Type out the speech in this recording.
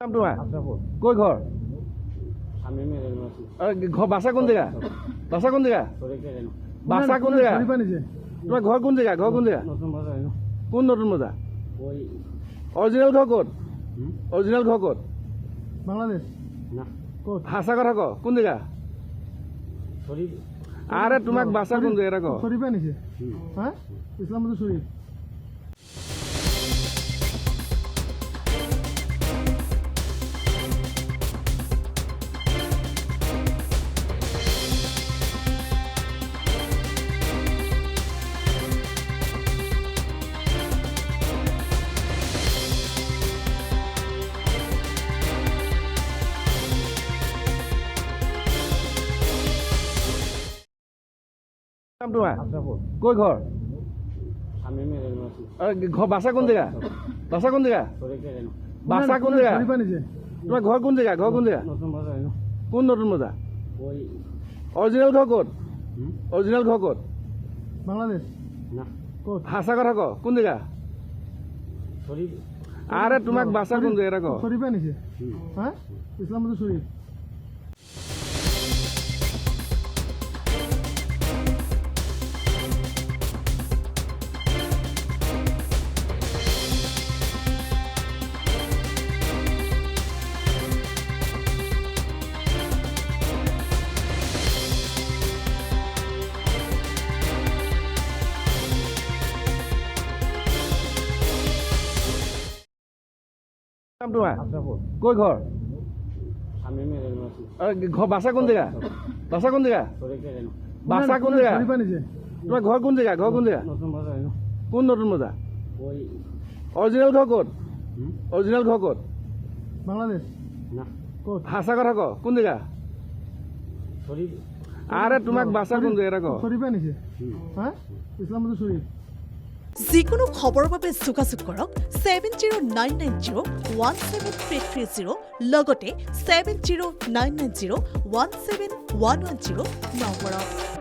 নাম তোমাৰ কৈ ঘৰ ঘৰ বাছা কোন জেগা বাছা কোন জেগা বাছা কোন জেগা তোমাৰ ঘৰ কোন জেগা কোন নতুন বজাৰ অৰিজিনেল ঘৰ ক'ত অৰিজিনেল ঘৰ ক'ত বাংলাদেশ ভাষা কথা ক কোন জেগা আরে তোমাক বাছা কোন জেগা ক শরীফ আনিছে হ্যাঁ ইসলামপুর শরীফ নাম তোমাৰ কৈ ঘৰ ঘৰ বাছা কোন জেগা বাছা কোন জেগা বাছা কোন জেগা শৰীফ আনিছে তোমাৰ ঘৰ কোন জেগা কোন নতুন বজাৰ অৰিজিনেল ঘৰ ক'ত অৰিজিনেল ঘৰ ক'ত বাংলাদেশ ভাষা কথা ক কোন জেগা আরে তোমাক বাছা কোন জেগা ক শরীফ আনিছে হ্যাঁ ইসলামপুর শরীফ নাম তোমাৰ কৈ ঘৰ ঘৰ বাছা কোন জেগা বাছা কোন জেগা শৰীফ আনিছে তোমাৰ ঘৰ কোন জেগা কোন নতুন বজাৰ অৰিজিনেল ঘৰ ক'ত অৰিজিনেল ঘৰ ক'ত বাংলাদেশ ভাষা কথা ক কোন জেগা আরে তোমাক বাছা কোন জেগা ক শরীফ আনিছে হ্যাঁ ইসলামপুর শরীফ যিকোনো খবৰৰ বাবে যোগাযোগ কৰক 7099017330 লগতে 7099017110 নম্বৰত।